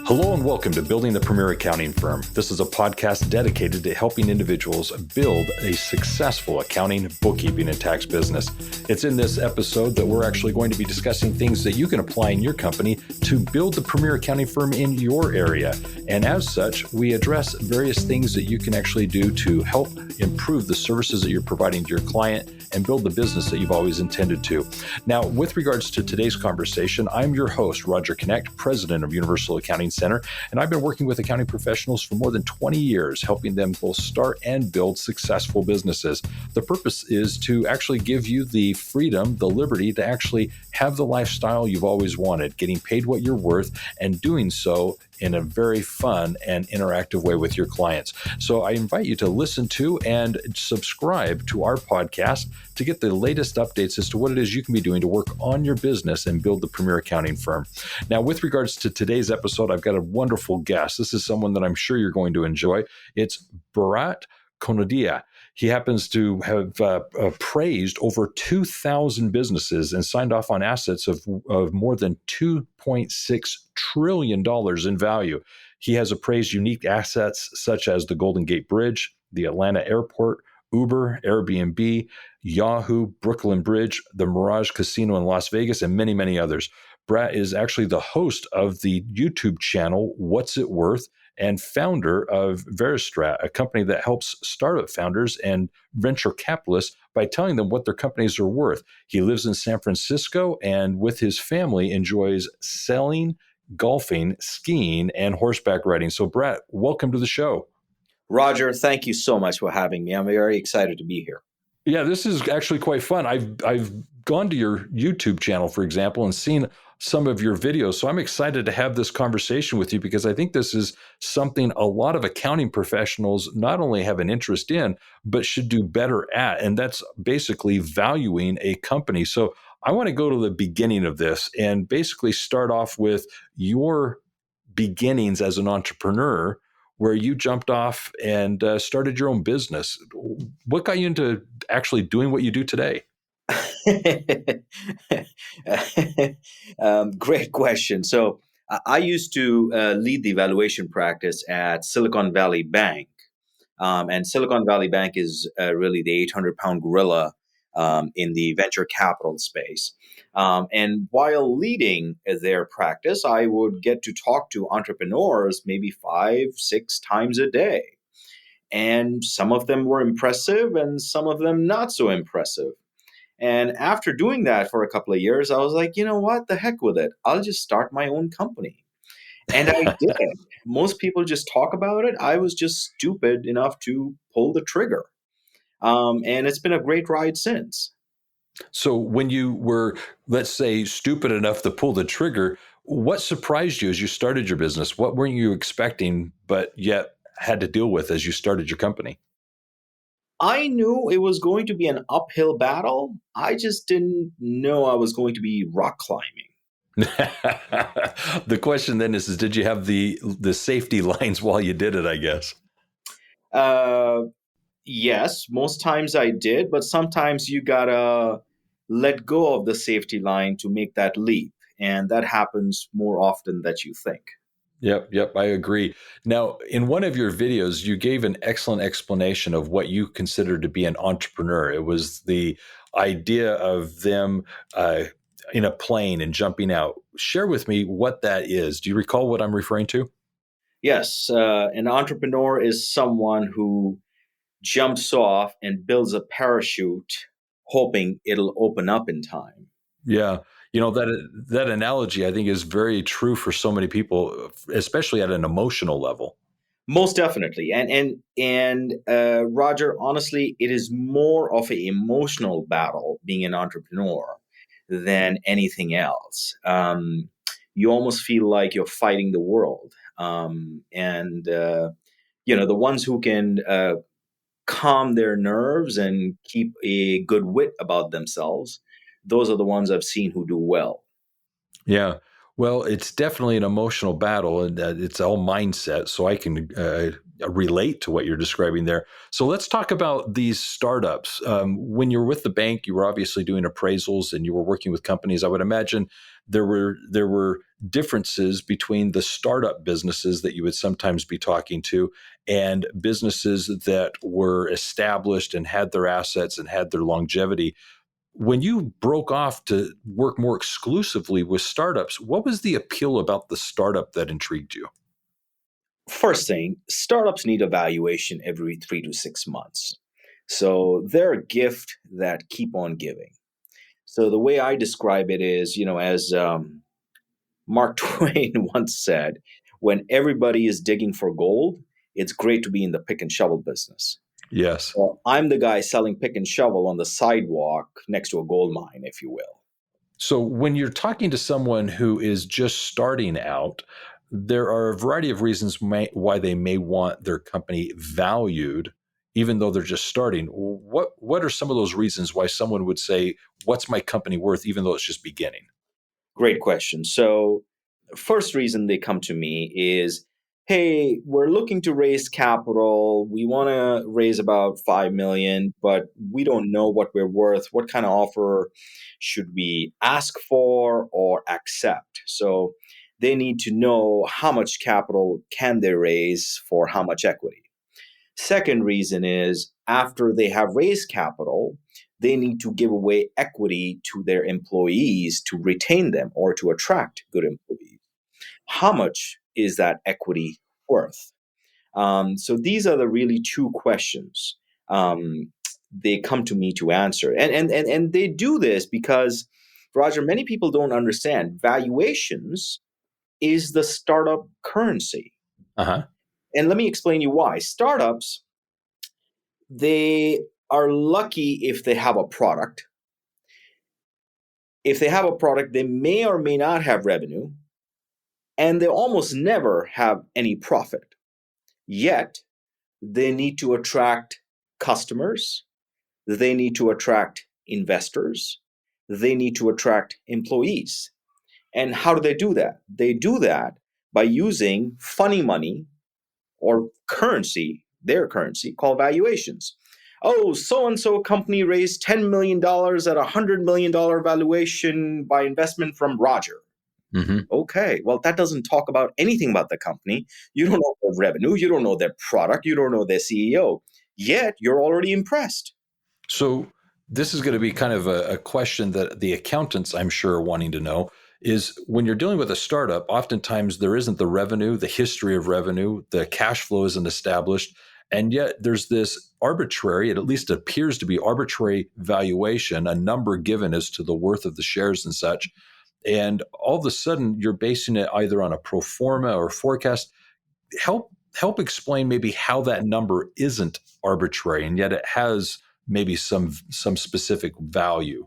Hello and welcome to Building the Premier Accounting Firm. This is a podcast dedicated to helping individuals build a successful accounting, bookkeeping, and tax business. It's in this episode that we're actually going to be discussing things that you can apply in your company to build the premier accounting firm in your area. And as such, we address various things that you can actually do to help improve the services that you're providing to your client and build the business that you've always intended to. Now, with regards to today's conversation, I'm your host, Roger Knecht, president of Universal Accounting Center, and I've been working with accounting professionals for more than 20 years, helping them both start and build successful businesses. The purpose is to actually give you the freedom, the liberty to actually have the lifestyle you've always wanted, getting paid what you're worth, and doing so in a very fun and interactive way with your clients. So I invite you to listen to and subscribe to our podcast to get the latest updates as to what it is you can be doing to work on your business and build the premier accounting firm. Now, with regards to today's episode, I've got a wonderful guest. This is someone that I'm sure you're going to enjoy. It's Bharat Kanodia. He happens to have appraised over 2,000 businesses and signed off on assets of more than $2.6 trillion in value. He has appraised unique assets such as the Golden Gate Bridge, the Atlanta Airport, Uber, Airbnb, Yahoo, Brooklyn Bridge, the Mirage Casino in Las Vegas, and many, many others. Bharat is actually the host of the YouTube channel, What's It Worth, and founder of Veristrat, a company that helps startup founders and venture capitalists by telling them what their companies are worth. He lives in San Francisco and with his family enjoys sailing, golfing, skiing, and horseback riding. So Bharat, welcome to the show. Roger, thank you so much for having me. I'm very excited to be here. Yeah, this is actually quite fun. I've gone to your YouTube channel, for example, and seen some of your videos. So I'm excited to have this conversation with you because I think this is something a lot of accounting professionals not only have an interest in, but should do better at. And that's basically valuing a company. So I want to go to the beginning of this and basically start off with your beginnings as an entrepreneur, where you jumped off and started your own business. What got you into actually doing what you do today? Great question. So I used to lead the valuation practice at Silicon Valley Bank. And Silicon Valley Bank is really the 800-pound gorilla in the venture capital space. And while leading their practice, I would get to talk to entrepreneurs maybe 5-6 times a day. And some of them were impressive and some of them not so impressive. And after doing that for a couple of years, I was like, you know what? The heck with it. I'll just start my own company. And I did. Most people just talk about it. I was just stupid enough to pull the trigger. And it's been a great ride since. So when you were, let's say, stupid enough to pull the trigger, what surprised you as you started your business? What weren't you expecting, but yet had to deal with as you started your company? I knew it was going to be an uphill battle. I just didn't know I was going to be rock climbing. The question then is did you have the safety lines while you did it, I guess? Yes, most times I did, but sometimes you gotta let go of the safety line to make that leap. And that happens more often than you think. Yep, I agree. Now, in one of your videos, you gave an excellent explanation of what you considered to be an entrepreneur. It was the idea of them in a plane and jumping out. Share with me what that is. Do you recall what I'm referring to? Yes, an entrepreneur is someone who jumps off and builds a parachute, hoping it'll open up in time. Yeah. You know, that analogy, I think, is very true for so many people, especially at an emotional level. Most definitely. And Roger, honestly, it is more of an emotional battle being an entrepreneur than anything else. You almost feel like you're fighting the world. The ones who can calm their nerves and keep a good wit about themselves, those are the ones I've seen who do well. Yeah. Well, it's definitely an emotional battle, and it's all mindset. So I can relate to what you're describing there. So let's talk about these startups. When you were with the bank, you were obviously doing appraisals and you were working with companies. I would imagine there were differences between the startup businesses that you would sometimes be talking to and businesses that were established and had their assets and had their longevity. When you broke off to work more exclusively with startups, what was the appeal about the startup that intrigued you? First thing, startups need a valuation every 3 to 6 months. So they're a gift that keep on giving. So the way I describe it is, as Mark Twain once said, when everybody is digging for gold, it's great to be in the pick and shovel business. Yes. Well, I'm the guy selling pick and shovel on the sidewalk next to a gold mine, if you will. So when you're talking to someone who is just starting out, there are a variety of reasons why they may want their company valued, even though they're just starting. What are some of those reasons why someone would say, "What's my company worth?" even though it's just beginning? Great question. So, first reason they come to me is, hey, we're looking to raise capital. We want to raise about 5 million, but we don't know what we're worth. What kind of offer should we ask for or accept? So, they need to know how much capital can they raise for how much equity. Second reason is after they have raised capital, they need to give away equity to their employees to retain them or to attract good employees. How much is that equity worth? So these are the really two questions they come to me to answer. And they do this because, Roger, many people don't understand valuations is the startup currency. Uh-huh. And let me explain you why. Startups, they are lucky if they have a product. If they have a product, they may or may not have revenue, and they almost never have any profit. Yet, they need to attract customers, they need to attract investors, they need to attract employees. And how do they do that? They do that by using funny money or currency, their currency, called valuations. Oh, so and so company raised $10 million at a $100 million valuation by investment from Roger. Mm-hmm. Okay, well, that doesn't talk about anything about the company. You don't know their revenue, you don't know their product, you don't know their CEO. Yet you're already impressed. So this is going to be kind of a question that the accountants, I'm sure, are wanting to know is when you're dealing with a startup, oftentimes there isn't the revenue, the history of revenue, the cash flow isn't established. And yet there's this arbitrary, it at least appears to be arbitrary valuation, a number given as to the worth of the shares and such. And all of a sudden you're basing it either on a pro forma or forecast. Help explain maybe how that number isn't arbitrary and yet it has maybe some specific value.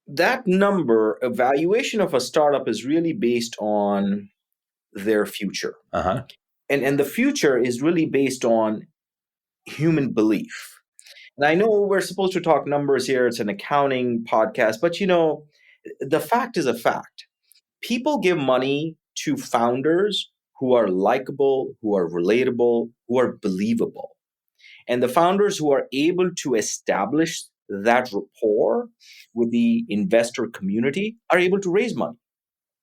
That number, evaluation of a startup is really based on their future. Uh-huh. And the future is really based on human belief. And I know we're supposed to talk numbers here, it's an accounting podcast, but the fact is a fact. People give money to founders who are likable, who are relatable, who are believable. And the founders who are able to establish that rapport with the investor community are able to raise money.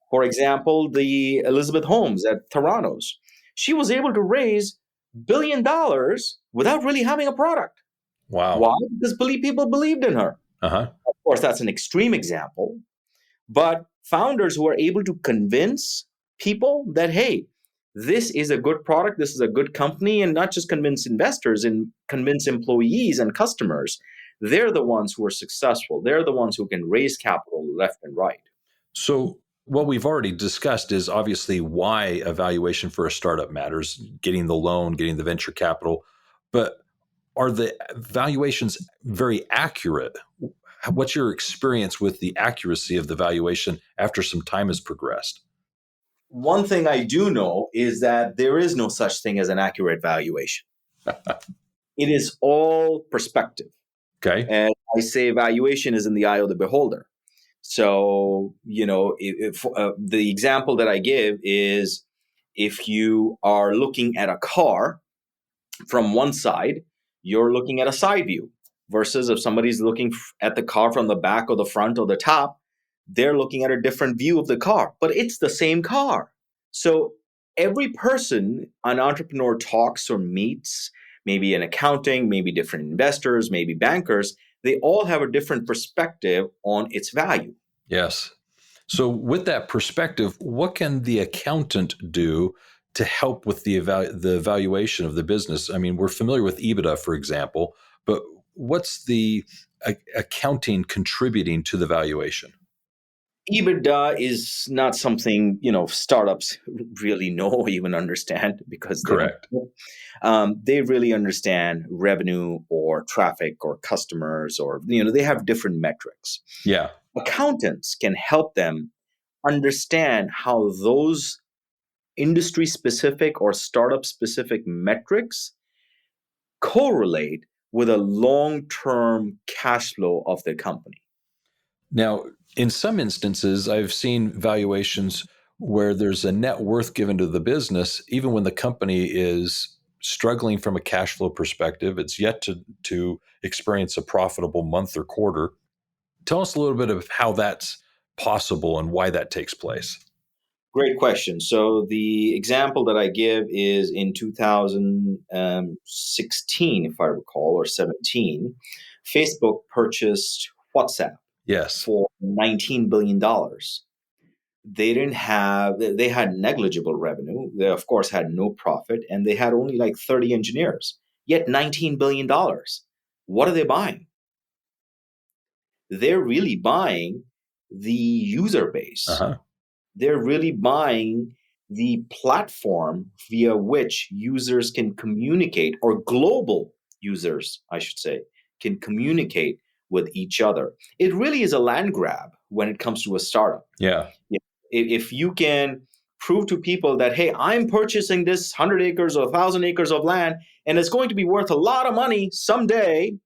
For example, the Elizabeth Holmes at Theranos, she was able to raise $1 billion without really having a product. Wow. Why? Because people believed in her. Uh-huh. Of course, that's an extreme example, but founders who are able to convince people that, hey, this is a good product, this is a good company, and not just convince investors and convince employees and customers, they're the ones who are successful. They're the ones who can raise capital left and right. So what we've already discussed is obviously why a valuation for a startup matters, getting the loan, getting the venture capital. But are the valuations very accurate? What's your experience with the accuracy of the valuation after some time has progressed? One thing I do know is that there is no such thing as an accurate valuation. It is all perspective. Okay. And I say valuation is in the eye of the beholder. So, if the example that I give is if you are looking at a car from one side, you're looking at a side view, versus if somebody's looking at the car from the back or the front or the top, they're looking at a different view of the car, but it's the same car. So every person an entrepreneur talks or meets, maybe in accounting, maybe different investors, maybe bankers, they all have a different perspective on its value. Yes. So with that perspective, what can the accountant do to help with the valuation of the business? I mean, we're familiar with EBITDA, for example, but what's the accounting contributing to the valuation? EBITDA is not something startups really know or even understand, because they don't Correct. know. They really understand revenue or traffic or customers, or they have different metrics. Yeah. Accountants can help them understand how those industry specific or startup specific metrics correlate with a long term cash flow of the company. Now, in some instances, I've seen valuations where there's a net worth given to the business, even when the company is struggling from a cash flow perspective. It's yet to experience a profitable month or quarter. Tell us a little bit of how that's possible and why that takes place. Great question. So the example that I give is in 2016, if I recall, or 17, Facebook purchased WhatsApp Yes. for $19 billion. They had negligible revenue. They, of course, had no profit, and they had only like 30 engineers, yet $19 billion. What are they buying? They're really buying the user base. Uh-huh. They're really buying the platform via which users can communicate, or global users, I should say, can communicate with each other. It really is a land grab when it comes to a startup. Yeah. If you can prove to people that, hey, I'm purchasing this 100 acres or 1,000 acres of land, and it's going to be worth a lot of money someday,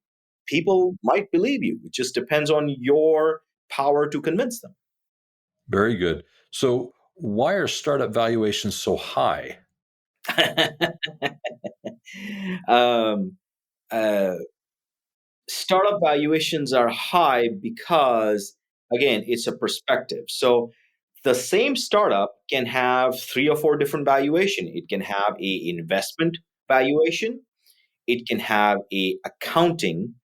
people might believe you. It just depends on your power to convince them. Very good. So why are startup valuations so high? um, uh, Startup valuations are high because, again, it's a perspective. So the same startup can have three or four different valuation. It can have a investment valuation, it can have a accounting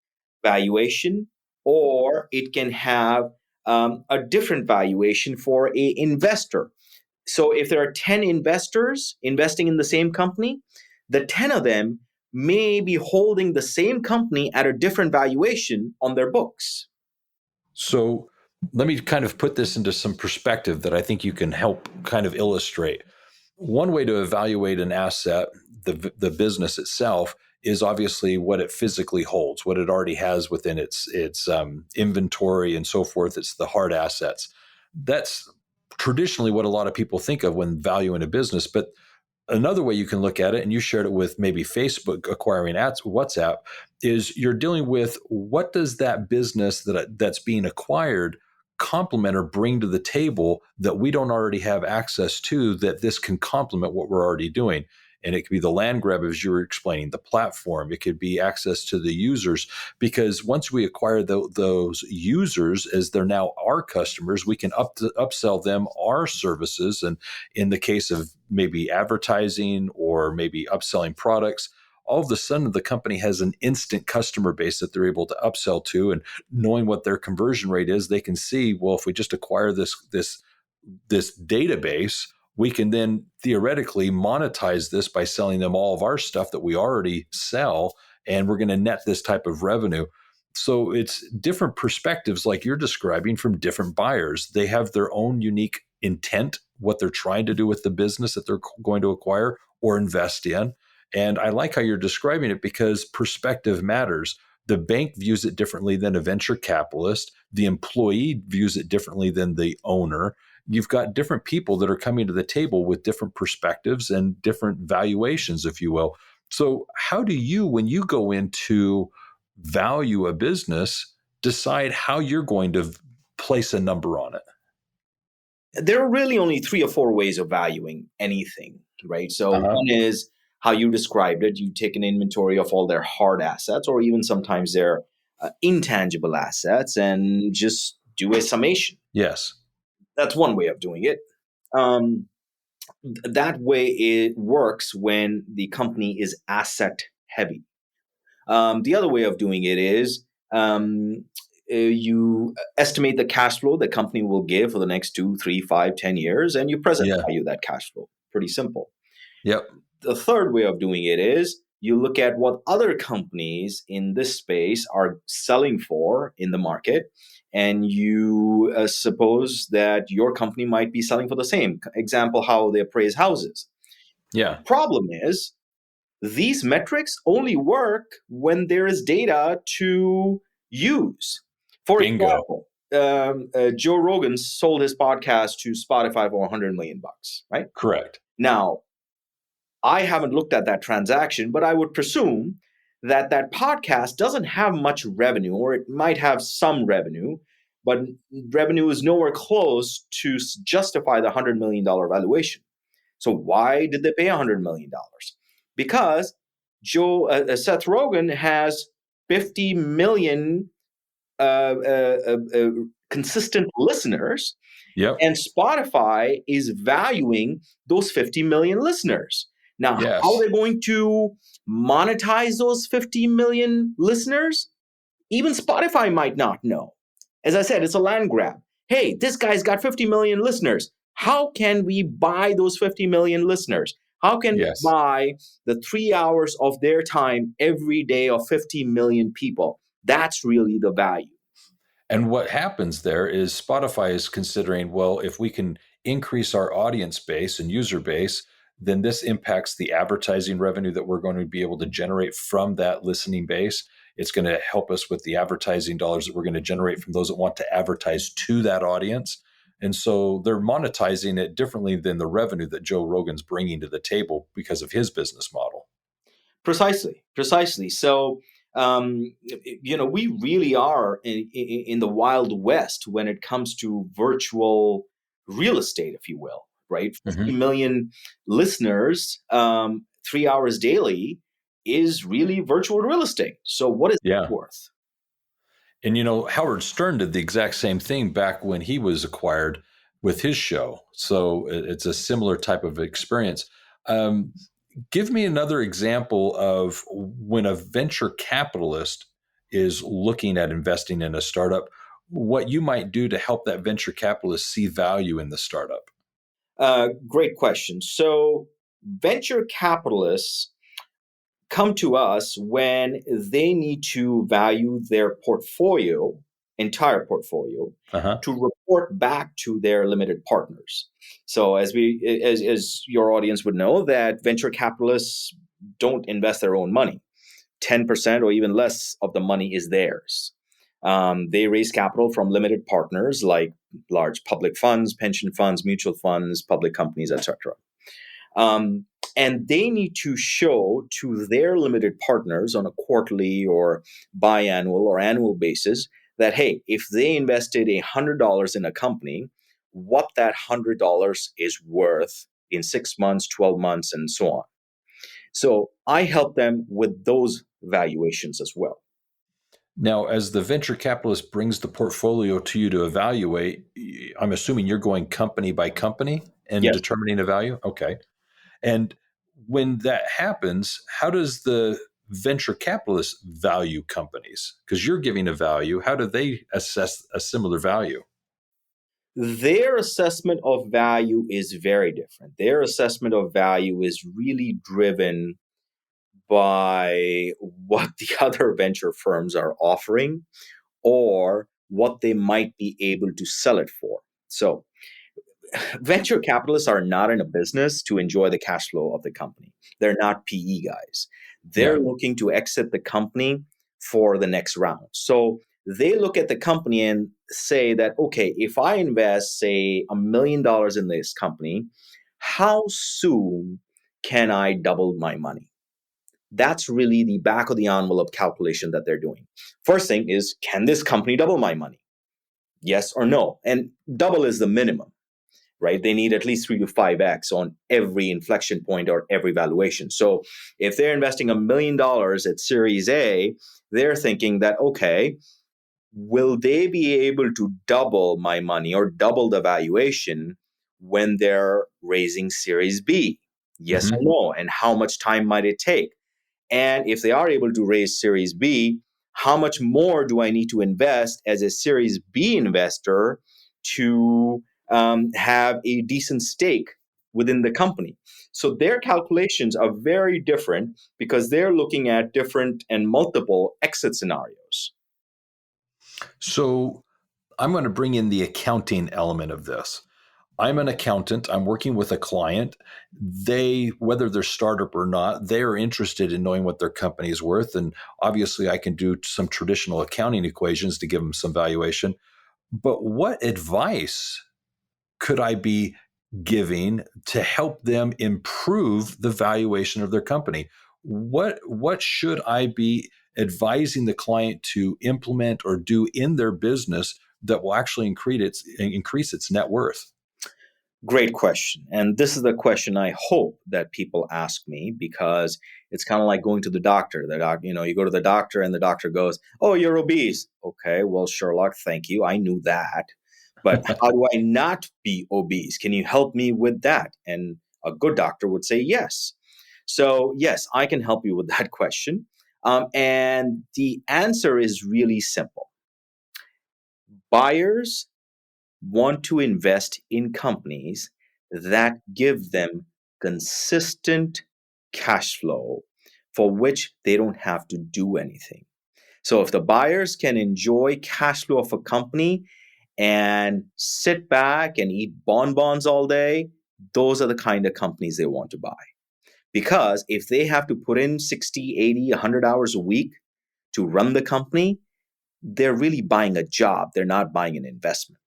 valuation, or it can have a different valuation for a investor. So if there are 10 investors investing in the same company, the 10 of them may be holding the same company at a different valuation on their books. So let me kind of put this into some perspective that I think you can help kind of illustrate. One way to evaluate an asset, the business itself, is obviously what it physically holds, what it already has within its inventory and so forth. It's the hard assets. That's traditionally what a lot of people think of when valuing a business. But another way you can look at it, and you shared it with maybe Facebook acquiring WhatsApp, is you're dealing with what does that business that's being acquired complement or bring to the table that we don't already have access to, that this can complement what we're already doing. And it could be the land grab, as you were explaining, the platform. It could be access to the users, because once we acquire those users, as they're now our customers, we can upsell them our services. And in the case of maybe advertising or maybe upselling products, all of a sudden the company has an instant customer base that they're able to upsell to. And knowing what their conversion rate is, they can see, well, if we just acquire this database, we can then theoretically monetize this by selling them all of our stuff that we already sell, and we're going to net this type of revenue. So it's different perspectives like you're describing from different buyers. They have their own unique intent, what they're trying to do with the business that they're going to acquire or invest in. And I like how you're describing it, because perspective matters. The bank views it differently than a venture capitalist. The employee views it differently than the owner. You've got different people that are coming to the table with different perspectives and different valuations, if you will. So how do you, when you go into value a business, decide how you're going to place a number on it? There are really only three or four ways of valuing anything, right? So one is how you described it. You take an inventory of all their hard assets, or even sometimes their intangible assets, and just do a summation. Yes. That's one way of doing it. Um, that way it works when the company is asset heavy. The other way of doing it is you estimate the cash flow the company will give for the next 2, 3, 5, 10 years, and you present Yeah. value that cash flow. Pretty simple. Yep. The third way of doing it is you look at what other companies in this space are selling for in the market, and you suppose that your company might be selling for the same. Example, how they appraise houses. Yeah. Problem is, these metrics only work when there is data to use. For Bingo. example, Joe Rogan sold his podcast to Spotify for $100 million, right? Correct. Now, I haven't looked at that transaction, but I would presume that that podcast doesn't have much revenue, or it might have some revenue, but revenue is nowhere close to justify the $100 million valuation. So why did they pay $100 million? Because Seth Rogen has 50 million consistent listeners, Yep. and Spotify is valuing those 50 million listeners. Now, Yes. how are they going to monetize those 50 million listeners? Even Spotify might not know. As I said, it's a land grab. Hey, this guy's got 50 million listeners. How can we buy those 50 million listeners? How can Yes. we buy the 3 hours of their time every day of 50 million people? That's really the value. And what happens there is Spotify is considering, well, if we can increase our audience base and user base, then this impacts the advertising revenue that we're going to be able to generate from that listening base. It's going to help us with the advertising dollars that we're going to generate from those that want to advertise to that audience. And so they're monetizing it differently than the revenue that Joe Rogan's bringing to the table because of his business model. Precisely. So, we really are in the Wild West when it comes to virtual real estate, if you will, right? 50 million listeners, 3 hours daily is really virtual real estate. So what is it worth? And, Howard Stern did the exact same thing back when he was acquired with his show. So it's a similar type of experience. Give me another example of when a venture capitalist is looking at investing in a startup, what you might do to help that venture capitalist see value in the startup. Great question. So venture capitalists come to us when they need to value their entire portfolio, to report back to their limited partners. So as your audience would know, that venture capitalists don't invest their own money. 10% or even less of the money is theirs. They raise capital from limited partners like large public funds, pension funds, mutual funds, public companies, etc. And they need to show to their limited partners on a quarterly or biannual or annual basis that, hey, if they invested $100 in a company, what that $100 is worth in 6 months, 12 months, and so on. So I help them with those valuations as well. Now, as the venture capitalist brings the portfolio to you to evaluate, I'm assuming you're going company by company and determining a value? Okay. And when that happens, how does the venture capitalist value companies? Because you're giving a value. How do they assess a similar value? Their assessment of value is very different. Their assessment of value is really driven by what the other venture firms are offering or what they might be able to sell it for. So venture capitalists are not in a business to enjoy the cash flow of the company. They're not PE guys. They're looking to exit the company for the next round. So they look at the company and say that, okay, if I invest, say, $1 million in this company, how soon can I double my money? That's really the back of the envelope calculation that they're doing. First thing is, can this company double my money? Yes or no? And double is the minimum. right? They need at least 3 to 5x on every inflection point or every valuation. So if they're investing $1 million at Series A, they're thinking that, okay, will they be able to double my money or double the valuation when they're raising Series B? Yes or Mm-hmm. no? And how much time might it take? And if they are able to raise Series B, how much more do I need to invest as a Series B investor to have a decent stake within the company? So their calculations are very different because they're looking at different and multiple exit scenarios. So I'm going to bring in the accounting element of this. I'm an accountant. I'm working with a client. They, whether they're startup or not, they are interested in knowing what their company is worth. And obviously, I can do some traditional accounting equations to give them some valuation. But what advice could I be giving to help them improve the valuation of their company? What should I be advising the client to implement or do in their business that will actually increase its net worth? Great question. And this is the question I hope that people ask me, because it's kind of like going to the doctor. You go to the doctor and the doctor goes, "Oh, you're obese." Okay, well, Sherlock, thank you. I knew that. But how do I not be obese? Can you help me with that? And a good doctor would say yes. So, yes, I can help you with that question. And the answer is really simple. Buyers want to invest in companies that give them consistent cash flow for which they don't have to do anything. So if the buyers can enjoy cash flow of a company and sit back and eat bonbons all day, those are the kind of companies they want to buy. Because if they have to put in 60, 80, 100 hours a week to run the company, they're really buying a job. They're not buying an investment.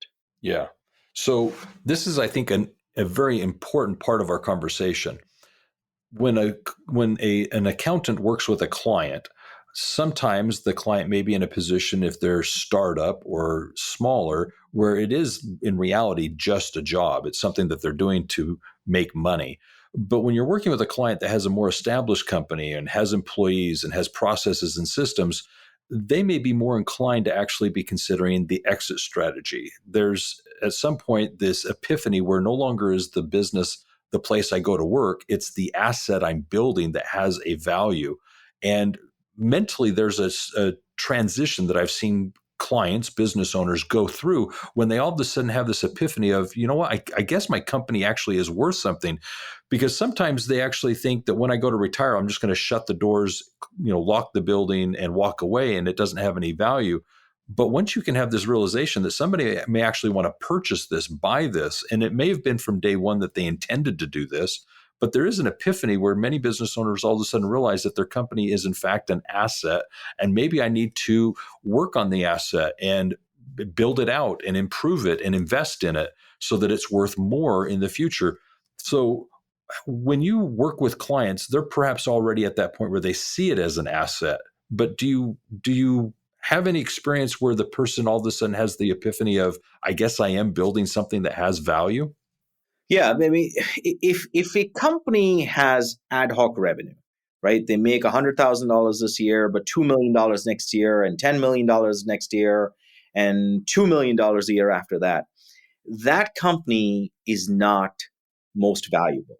Yeah. So this is, I think, a very important part of our conversation. When an accountant works with a client, sometimes the client may be in a position, if they're startup or smaller, where it is in reality just a job. It's something that they're doing to make money. But when you're working with a client that has a more established company and has employees and has processes and systems, they may be more inclined to actually be considering the exit strategy. There's at some point this epiphany where no longer is the business the place I go to work, it's the asset I'm building that has a value. And mentally, there's a transition that I've seen clients, business owners go through when they all of a sudden have this epiphany of, you know what, I guess my company actually is worth something. Because sometimes they actually think that when I go to retire, I'm just going to shut the doors, lock the building and walk away, and it doesn't have any value. But once you can have this realization that somebody may actually want to purchase this, buy this, and it may have been from day one that they intended to do this, but there is an epiphany where many business owners all of a sudden realize that their company is in fact an asset, and maybe I need to work on the asset and build it out and improve it and invest in it so that it's worth more in the future. So when you work with clients, they're perhaps already at that point where they see it as an asset. But do you have any experience where the person all of a sudden has the epiphany of, I guess I am building something that has value? Yeah, I mean, if a company has ad hoc revenue, right? They make $100,000 this year, but $2 million next year, and $10 million next year, and $2 million a year after that. That company is not most valuable.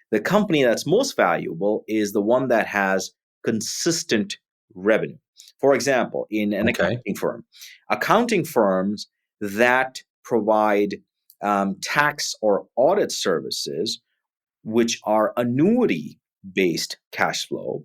The company that's most valuable is the one that has consistent revenue. For example, in an Okay. accounting firms that provide tax or audit services, which are annuity based cash flow,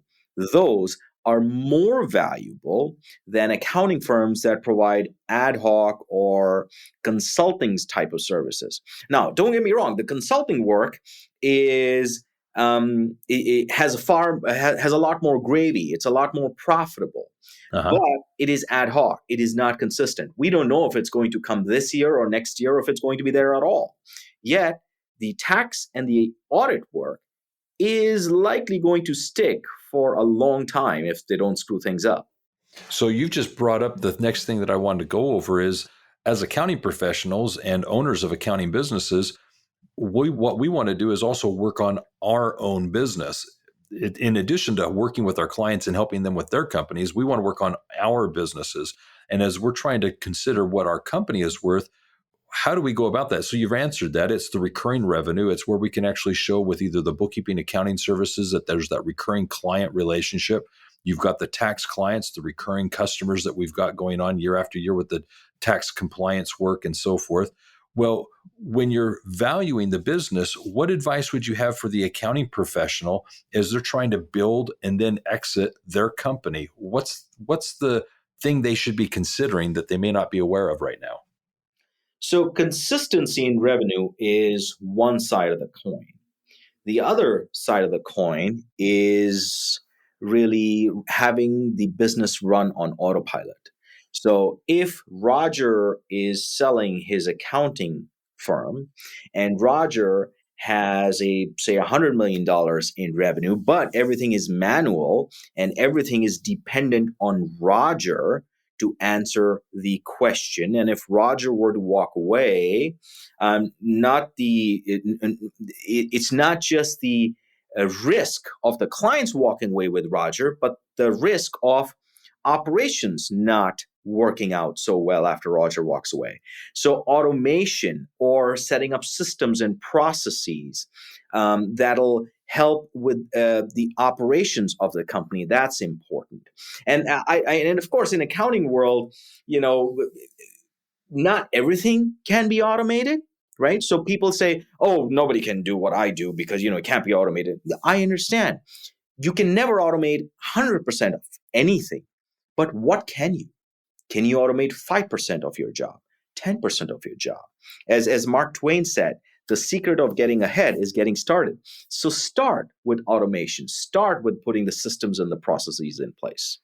those are more valuable than accounting firms that provide ad hoc or consulting type of services. Now, don't get me wrong, the consulting work is it has a lot more gravy. It's a lot more profitable, but Uh-huh. it is ad hoc. It is not consistent. We don't know if it's going to come this year or next year, or if it's going to be there at all. Yet the tax and the audit work is likely going to stick for a long time if they don't screw things up. So you've just brought up the next thing that I wanted to go over is, as accounting professionals and owners of accounting businesses, what we want to do is also work on our own business. In addition to working with our clients and helping them with their companies, we want to work on our businesses. And as we're trying to consider what our company is worth, how do we go about that? So you've answered that. It's the recurring revenue. It's where we can actually show with either the bookkeeping, accounting services that there's that recurring client relationship. You've got the tax clients, the recurring customers that we've got going on year after year with the tax compliance work and so forth. Well, when you're valuing the business, what advice would you have for the accounting professional as they're trying to build and then exit their company? What's the thing they should be considering that they may not be aware of right now? So consistency in revenue is one side of the coin. The other side of the coin is really having the business run on autopilot. So if Roger is selling his accounting firm and Roger has say $100 million in revenue, but everything is manual and everything is dependent on Roger to answer the question. And if Roger were to walk away, it's not just the risk of the clients walking away with Roger, but the risk of operations not working out so well after Roger walks away. So automation or setting up systems and processes that'll help with the operations of the company, that's important. And and of course, in accounting world, not everything can be automated, right? So people say, oh, nobody can do what I do because, it can't be automated. I understand. You can never automate 100% of anything. But what can you? Can you automate 5% of your job, 10% of your job? As Mark Twain said, the secret of getting ahead is getting started. So start with automation. Start with putting the systems and the processes in place.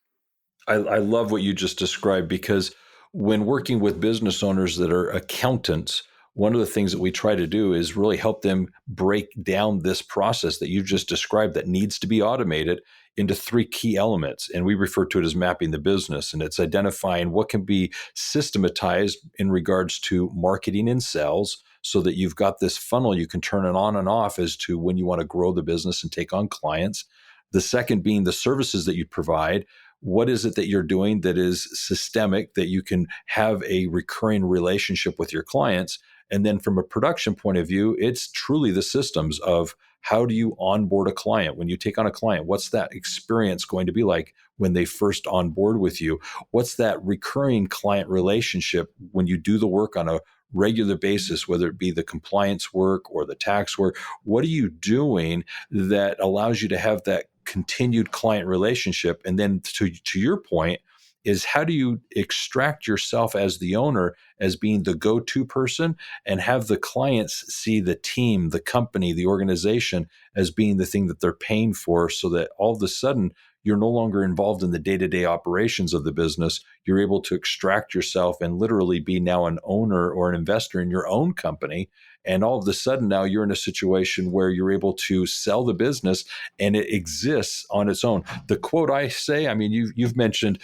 I love what you just described, because when working with business owners that are accountants, one of the things that we try to do is really help them break down this process that you just described that needs to be automated into three key elements. And we refer to it as mapping the business. And it's identifying what can be systematized in regards to marketing and sales, so that you've got this funnel you can turn it on and off as to when you want to grow the business and take on clients. The second being the services that you provide. What is it that you're doing that is systemic, that you can have a recurring relationship with your clients? And then from a production point of view, it's truly the systems of how do you onboard a client? When you take on a client, what's that experience going to be like when they first onboard with you? What's that recurring client relationship when you do the work on a regular basis, whether it be the compliance work or the tax work? What are you doing that allows you to have that continued client relationship? And then to your point is, how do you extract yourself as the owner as being the go-to person and have the clients see the team, the company, the organization as being the thing that they're paying for, so that all of a sudden you're no longer involved in the day-to-day operations of the business. You're able to extract yourself and literally be now an owner or an investor in your own company. And all of a sudden now you're in a situation where you're able to sell the business and it exists on its own. The quote I say, I mean, you've mentioned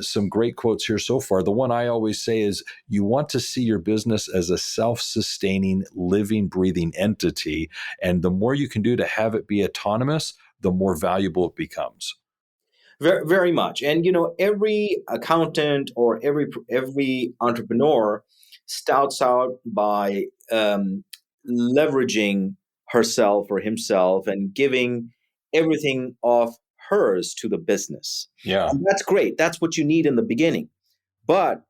some great quotes here so far. The one I always say is, you want to see your business as a self-sustaining, living, breathing entity. And the more you can do to have it be autonomous, the more valuable it becomes. Very, very much. And every accountant or every entrepreneur starts out by leveraging herself or himself and giving everything of hers to the business. Yeah. And that's great. That's what you need in the beginning. But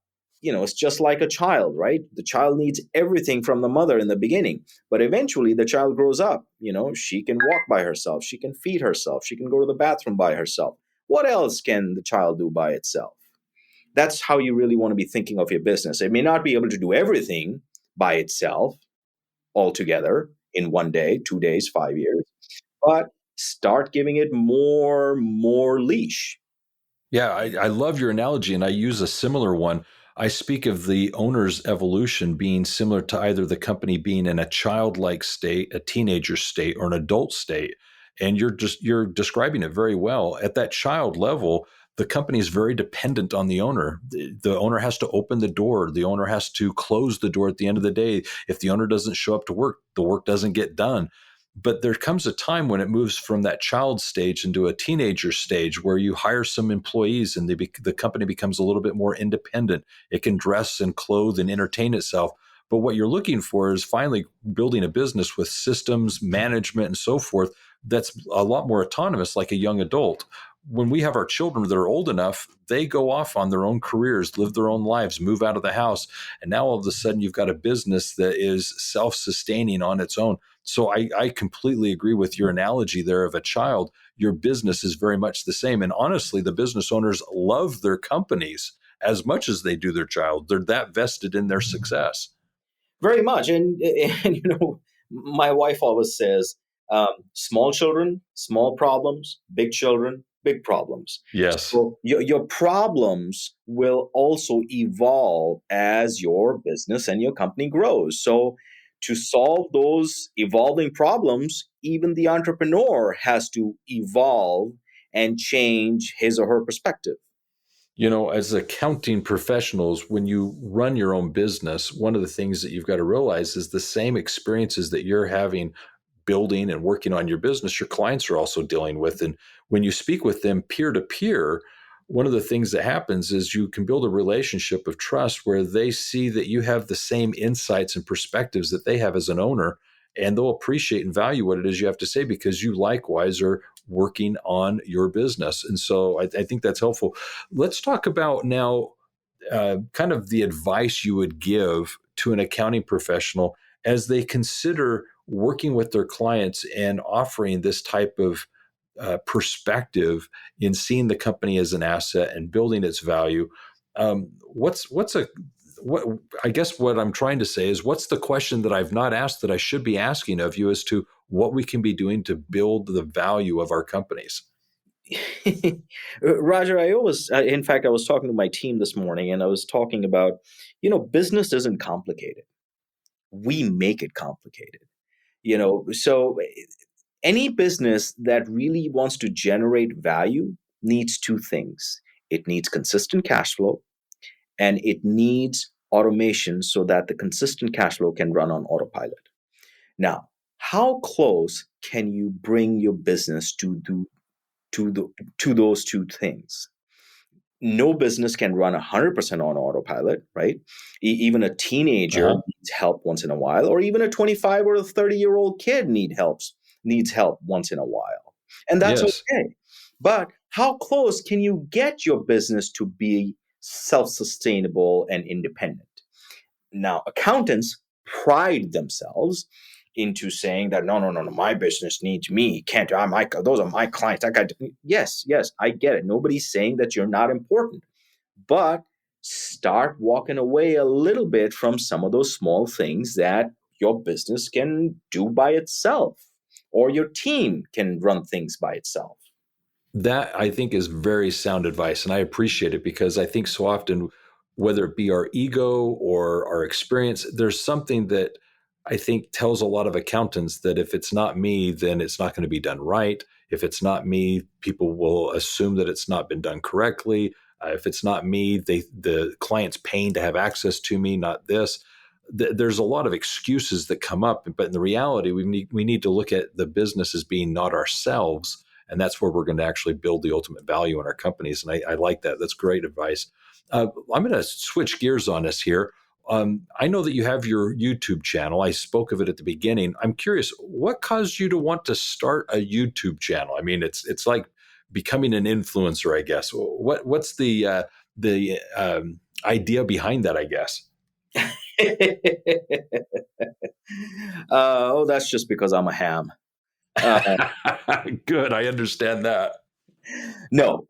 it's just like a child, right? The child needs everything from the mother in the beginning, but eventually the child grows up. She can walk by herself. She can feed herself. She can go to the bathroom by herself. What else can the child do by itself? That's how you really want to be thinking of your business. It may not be able to do everything by itself altogether in 1 day, 2 days, 5 years, but start giving it more leash. Yeah, I love your analogy, and I use a similar one. I speak of the owner's evolution being similar to either the company being in a childlike state, a teenager state, or an adult state. And you're describing it very well. At that child level, the company is very dependent on the owner. The owner has to open the door. The owner has to close the door at the end of the day. If the owner doesn't show up to work, the work doesn't get done. But there comes a time when it moves from that child stage into a teenager stage where you hire some employees and the company becomes a little bit more independent. It can dress and clothe and entertain itself. But what you're looking for is finally building a business with systems, management, and so forth that's a lot more autonomous, like a young adult. When we have our children that are old enough, they go off on their own careers, live their own lives, move out of the house. And now all of a sudden you've got a business that is self-sustaining on its own. So I completely agree with your analogy there of a child. Your business is very much the same. And honestly, the business owners love their companies as much as they do their child. They're that vested in their success. Very much. And my wife always says, small children, small problems, big children, big problems. Yes. So your problems will also evolve as your business and your company grows. So to solve those evolving problems, even the entrepreneur has to evolve and change his or her perspective. As accounting professionals, when you run your own business, one of the things that you've got to realize is the same experiences that you're having building and working on your business, your clients are also dealing with. And when you speak with them peer to peer, one of the things that happens is you can build a relationship of trust where they see that you have the same insights and perspectives that they have as an owner, and they'll appreciate and value what it is you have to say because you likewise are working on your business. And so I think that's helpful. Let's talk about now kind of the advice you would give to an accounting professional as they consider working with their clients and offering this type of perspective in seeing the company as an asset and building its value. What I guess what I'm trying to say is, what's the question that I've not asked that I should be asking of you as to what we can be doing to build the value of our companies? Roger, in fact, I was talking to my team this morning and I was talking about, business isn't complicated. We make it complicated. So any business that really wants to generate value needs two things. It needs consistent cash flow and it needs automation so that the consistent cash flow can run on autopilot. Now, how close can you bring your business to those two things? No business can run 100% on autopilot, right? Even a teenager needs help once in a while, or even a 25 or a 30-year-old kid needs help once in a while. And that's okay. But how close can you get your business to be self-sustainable and independent? Now, accountants pride themselves into saying that no, my business needs me. Those are my clients. Yes, I get it. Nobody's saying that you're not important, but start walking away a little bit from some of those small things that your business can do by itself, or your team can run things by itself. That, I think, is very sound advice, and I appreciate it because I think so often, whether it be our ego or our experience, there's something that I think tells a lot of accountants that if it's not me, then it's not going to be done right. If it's not me, people will assume that it's not been done correctly. If it's not me, the client's paying to have access to me, not this. There's a lot of excuses that come up, but in the reality, we need to look at the business as being not ourselves, and that's where we're going to actually build the ultimate value in our companies. And I like that. That's great advice. I'm going to switch gears on us here. I know that you have your YouTube channel. I spoke of it at the beginning. I'm curious, what caused you to want to start a YouTube channel? I mean, it's like becoming an influencer, I guess. What's the idea behind that, I guess? That's just because I'm a ham. Good, I understand that. No.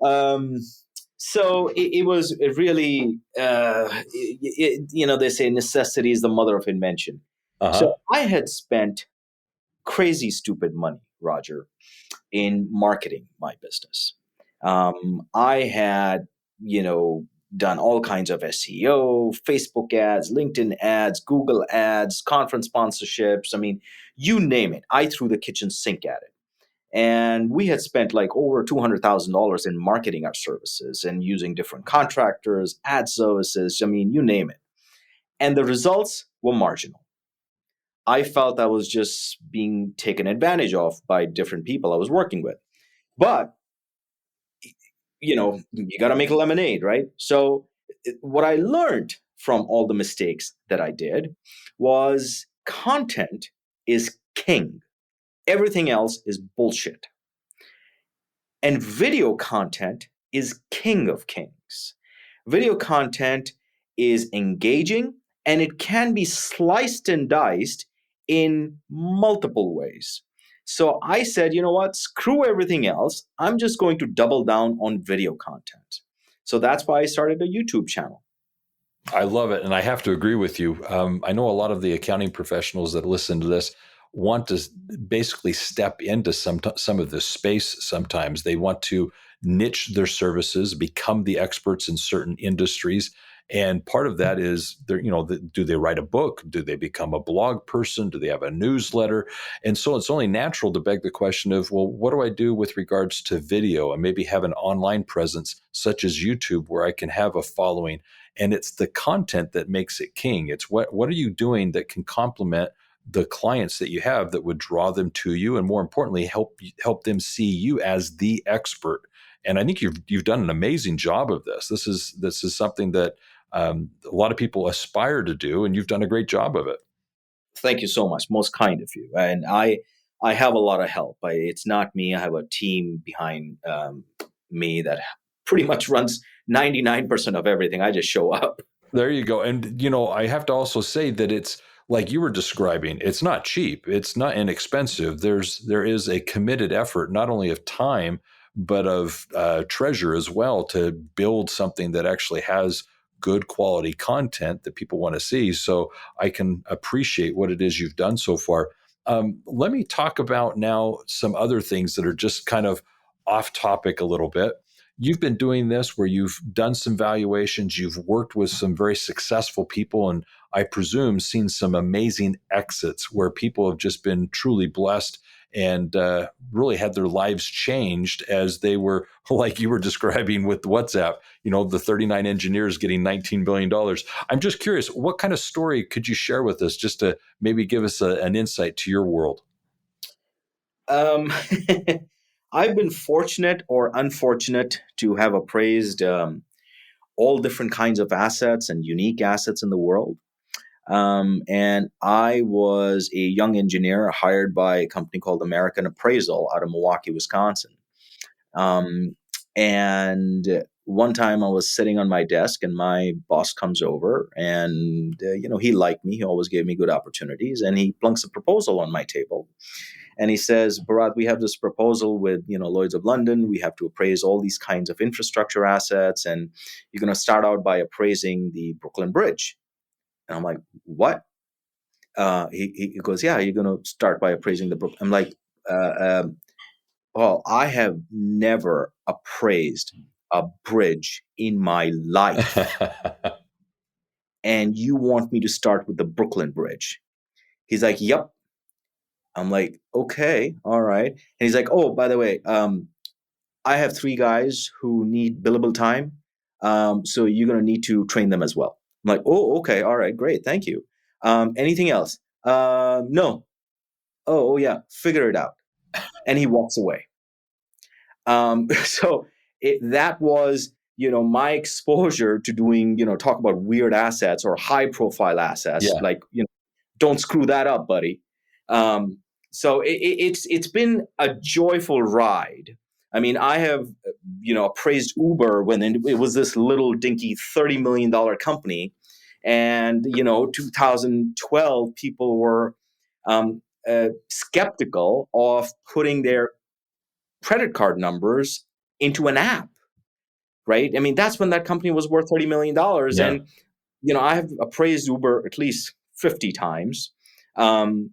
So it was really, they say necessity is the mother of invention. So I had spent crazy stupid money, Roger, in marketing my business. I had, done all kinds of SEO, Facebook ads, LinkedIn ads, Google ads, conference sponsorships. I mean, you name it. I threw the kitchen sink at it. And we had spent like over $200,000 in marketing our services and using different contractors, ad services, I mean, you name it. And the results were marginal. I felt I was just being taken advantage of by different people I was working with. But, you got to make lemonade, right? So, what I learned from all the mistakes that I did was content is king. Everything else is bullshit. And video content is king of kings. Video content is engaging, and it can be sliced and diced in multiple ways. So I said, you know what? Screw everything else. I'm just going to double down on video content. So that's why I started a YouTube channel. I love it. And I have to agree with you. I know a lot of the accounting professionals that listen to this want to basically step into some of this space sometimes. They want to niche their services, become the experts in certain industries. And part of that is, do they write a book? Do they become a blog person? Do they have a newsletter? And so it's only natural to beg the question of, well, what do I do with regards to video and maybe have an online presence such as YouTube where I can have a following? And it's the content that makes it king. It's what are you doing that can complement the clients that you have that would draw them to you, and more importantly, help them see you as the expert. And I think you've done an amazing job of this. This is something that a lot of people aspire to do, and you've done a great job of it. Thank you so much. Most kind of you. And I have a lot of help. It's not me. I have a team behind me that pretty much runs 99% of everything. I just show up. There you go. And, I have to also say that it's like you were describing, it's not cheap. It's not inexpensive. There is a committed effort, not only of time, but of treasure as well, to build something that actually has good quality content that people want to see. So I can appreciate what it is you've done so far. Let me talk about now some other things that are just kind of off topic a little bit. You've been doing this where you've done some valuations, you've worked with some very successful people, and I presume seen some amazing exits where people have just been truly blessed and really had their lives changed as they were, like you were describing with WhatsApp, the 39 engineers getting $19 billion. I'm just curious, what kind of story could you share with us just to maybe give us an insight to your world? I've been fortunate or unfortunate to have appraised all different kinds of assets and unique assets in the world. And I was a young engineer hired by a company called American Appraisal out of Milwaukee, Wisconsin. And one time I was sitting on my desk and my boss comes over and, he liked me. He always gave me good opportunities. And he plunks a proposal on my table. And he says, Bharat, we have this proposal with, Lloyd's of London. We have to appraise all these kinds of infrastructure assets. And you're going to start out by appraising the Brooklyn Bridge. And I'm like, what? He goes, yeah, you're going to start by appraising the Brooklyn. I'm like, I have never appraised a bridge in my life. And you want me to start with the Brooklyn Bridge? He's like, yep. I'm like, okay, all right. And he's like, oh, by the way, I have 3 guys who need billable time. So you're going to need to train them as well. I'm like, oh, okay, all right, great, thank you. Anything else? No. Oh, yeah, figure it out. And he walks away. So that was, my exposure to doing, talk about weird assets or high profile assets. Yeah. Like, don't screw that up, buddy. So it's been a joyful ride. I mean, I have, appraised Uber when it was this little dinky $30 million company. And, 2012, people were skeptical of putting their credit card numbers into an app, right? I mean, that's when that company was worth $30 million. Yeah. And, I have appraised Uber at least 50 times. And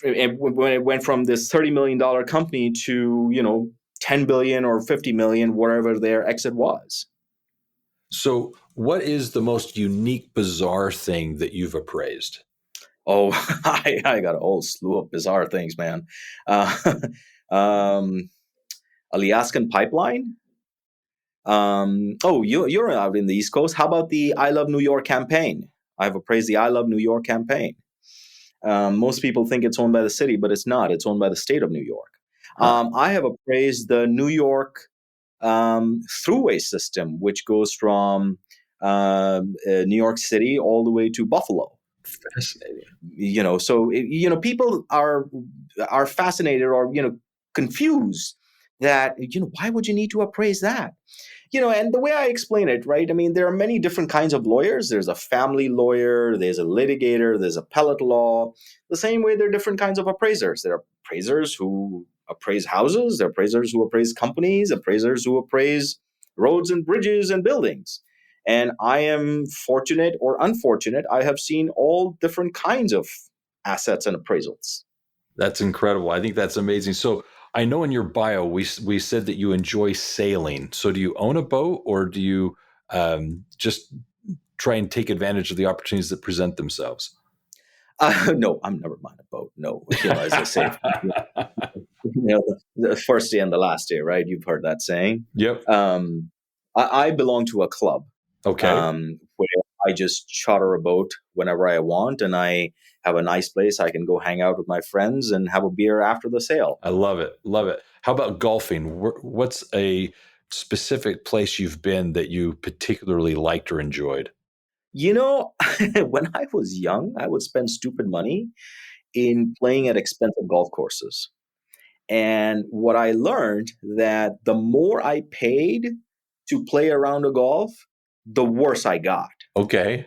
when it went from this $30 million company to, 10 billion or 50 million, whatever their exit was. So what is the most unique, bizarre thing that you've appraised? Oh, I got a whole slew of bizarre things, man. Um, Alaskan Pipeline. You're out in the East Coast. How about the I Love New York campaign? I've appraised the I Love New York campaign. Most people think it's owned by the city, but it's not. It's owned by the state of New York. I have appraised the New York thruway system, which goes from New York City all the way to Buffalo. Fascinating. People are fascinated or confused that why would you need to appraise that? And the way I explain it, right? I mean, there are many different kinds of lawyers. There's a family lawyer, there's a litigator, there's appellate law. The same way there are different kinds of appraisers. There are appraisers who appraise houses, there are appraisers who appraise companies, appraisers who appraise roads and bridges and buildings. And I am fortunate or unfortunate. I have seen all different kinds of assets and appraisals. That's incredible. I think that's amazing. So I know in your bio, we said that you enjoy sailing. So do you own a boat, or do you just try and take advantage of the opportunities that present themselves? No, I'm never mind a boat. No, as I say, the first day and the last day, right? You've heard that saying. Yep. I belong to a club. Okay. Where I just charter a boat whenever I want, and I have a nice place I can go hang out with my friends and have a beer after the sail. I love it. Love it. How about golfing? What's a specific place you've been that you particularly liked or enjoyed? When I was young, I would spend stupid money in playing at expensive golf courses. And what I learned that the more I paid to play around a golf, the worse I got. Okay.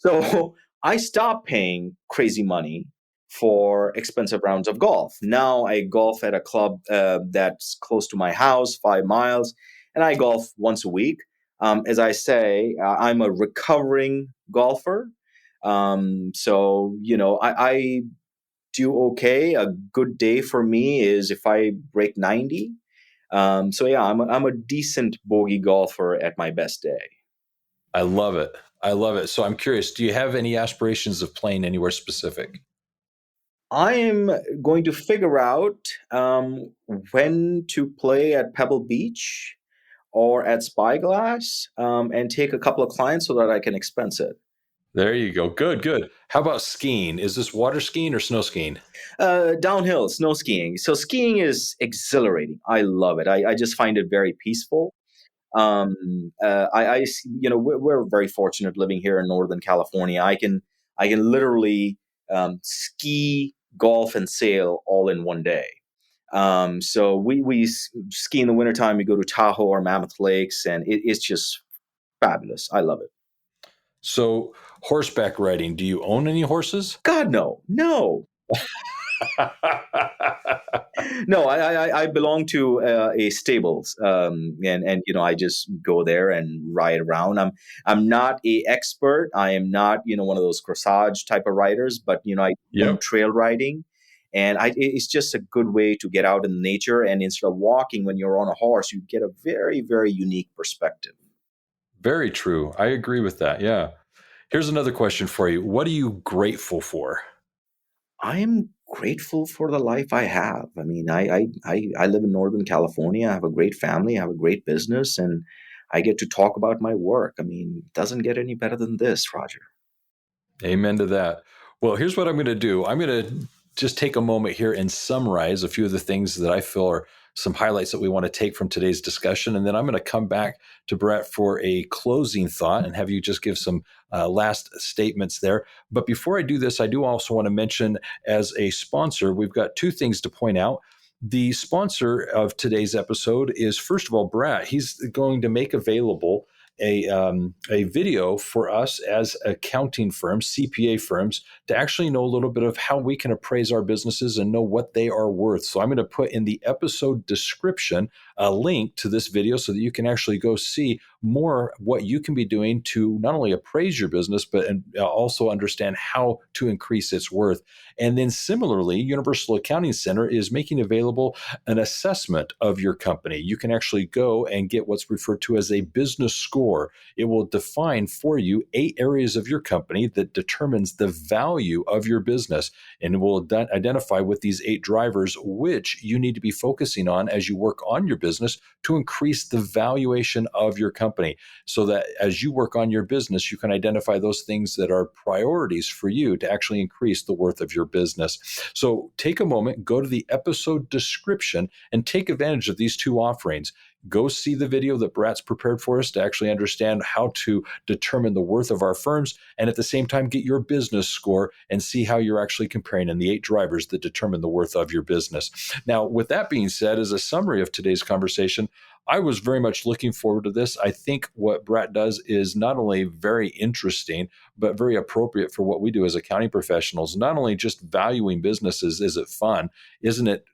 So I stopped paying crazy money for expensive rounds of golf. Now I golf at a club that's close to my house, 5 miles, and I golf once a week. As I say, I'm a recovering golfer. I do okay. A good day for me is if I break 90. I'm a decent bogey golfer at my best day. I love it. I love it. So I'm curious, do you have any aspirations of playing anywhere specific? I am going to figure out when to play at Pebble Beach or at Spyglass and take a couple of clients so that I can expense it. There you go. Good, good. How about skiing? Is this water skiing or snow skiing? Downhill, snow skiing. So skiing is exhilarating. I love it. I just find it very peaceful. We're very fortunate living here in Northern California. I can literally ski, golf, and sail all in one day. So we ski in the wintertime. We go to Tahoe or Mammoth Lakes, and it's just fabulous. I love it. So horseback riding, do you own any horses? God, no. No, I belong to a stables, and I just go there and ride around. I'm not a expert. I am not one of those corsage type of riders, but I do trail riding, and it's just a good way to get out in nature. And instead of walking when you're on a horse, you get a very, very unique perspective. Very true. I agree with that. Yeah. Here's another question for you. What are you grateful for? I am grateful for the life I have. I mean, I live in Northern California. I have a great family. I have a great business, and I get to talk about my work. I mean, it doesn't get any better than this, Roger. Amen to that. Well, here's what I'm going to do. I'm going to just take a moment here and summarize a few of the things that I feel are some highlights that we want to take from today's discussion. And then I'm going to come back to Brett for a closing thought and have you just give some last statements there. But before I do this, I do also want to mention as a sponsor, we've got two things to point out. The sponsor of today's episode is, first of all, Brett. He's going to make available a video for us as accounting firms, CPA firms, to actually know a little bit of how we can appraise our businesses and know what they are worth. So I'm going to put in the episode description a link to this video so that you can actually go see more what you can be doing to not only appraise your business, but also understand how to increase its worth. And then similarly, Universal Accounting Center is making available an assessment of your company. You can actually go and get what's referred to as a business score. It will define for you 8 areas of your company that determines the value of your business, and it will identify with these 8 drivers which you need to be focusing on as you work on your business to increase the valuation of your company, so that as you work on your business, you can identify those things that are priorities for you to actually increase the worth of your business. So take a moment, go to the episode description, and take advantage of these 2 offerings. Go see the video that Bharat's prepared for us to actually understand how to determine the worth of our firms, and at the same time get your business score and see how you're actually comparing in the 8 drivers that determine the worth of your business. Now, with that being said, as a summary of today's conversation, I was very much looking forward to this. I think what Bharat does is not only very interesting, but very appropriate for what we do as accounting professionals. Not only just valuing businesses, is it fun? Isn't it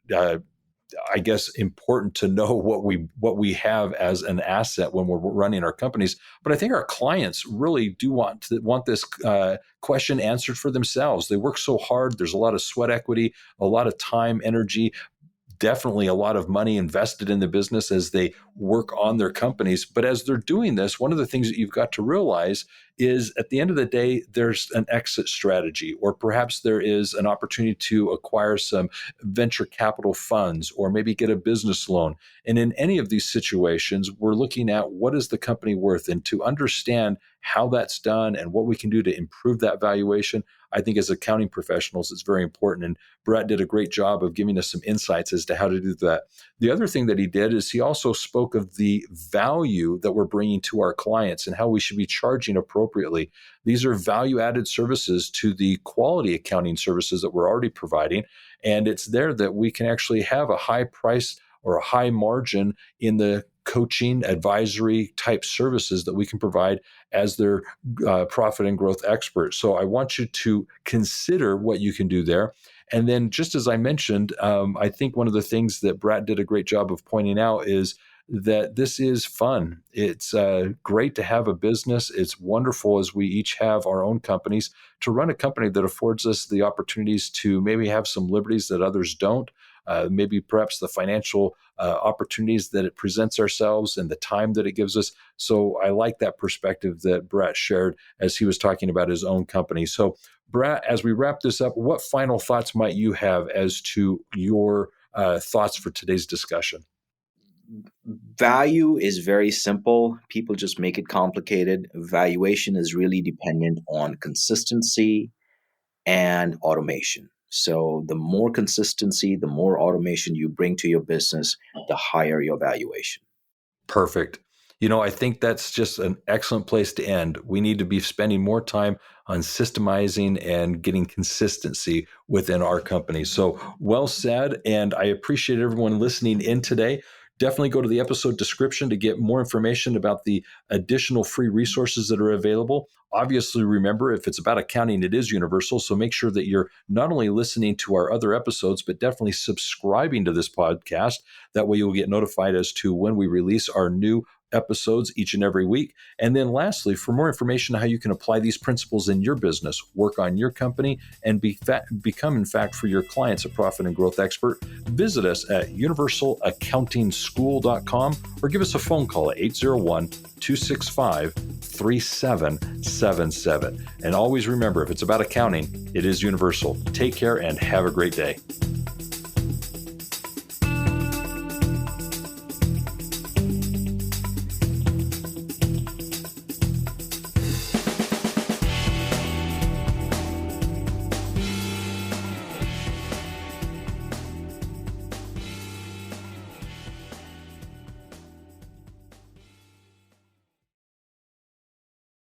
I guess important to know what we have as an asset when we're running our companies. But I think our clients really do want this question answered for themselves. They work so hard. There's a lot of sweat equity, a lot of time, energy, definitely a lot of money invested in the business as they work on their companies. But as they're doing this, one of the things that you've got to realize is at the end of the day, there's an exit strategy, or perhaps there is an opportunity to acquire some venture capital funds, or maybe get a business loan. And in any of these situations, we're looking at what is the company worth, and to understand how that's done and what we can do to improve that valuation. I think as accounting professionals, it's very important. And Bharat did a great job of giving us some insights as to how to do that. The other thing that he did is he also spoke of the value that we're bringing to our clients and how we should be charging appropriately. These are value-added services to the quality accounting services that we're already providing. And it's there that we can actually have a high price or a high margin in the coaching, advisory type services that we can provide as their profit and growth experts. So I want you to consider what you can do there. And then, just as I mentioned, I think one of the things that Bharat did a great job of pointing out is that this is fun. It's great to have a business. It's wonderful, as we each have our own companies, to run a company that affords us the opportunities to maybe have some liberties that others don't. Maybe perhaps the financial opportunities that it presents ourselves and the time that it gives us. So I like that perspective that Bharat shared as he was talking about his own company. So Bharat, as we wrap this up, what final thoughts might you have as to your thoughts for today's discussion? Value is very simple. People just make it complicated. Valuation is really dependent on consistency and automation. So the more consistency, the more automation you bring to your business, the higher your valuation. Perfect. I think that's just an excellent place to end. We need to be spending more time on systemizing and getting consistency within our company. So well said. And I appreciate everyone listening in today. Definitely go to the episode description to get more information about the additional free resources that are available. Obviously, remember, if it's about accounting, it is universal. So make sure that you're not only listening to our other episodes, but definitely subscribing to this podcast. That way you'll get notified as to when we release our new episodes each and every week. And then lastly, for more information on how you can apply these principles in your business, work on your company, and become, in fact, for your clients, a profit and growth expert, visit us at universalaccountingschool.com or give us a phone call at 801-265-3777. And always remember, if it's about accounting, it is universal. Take care and have a great day.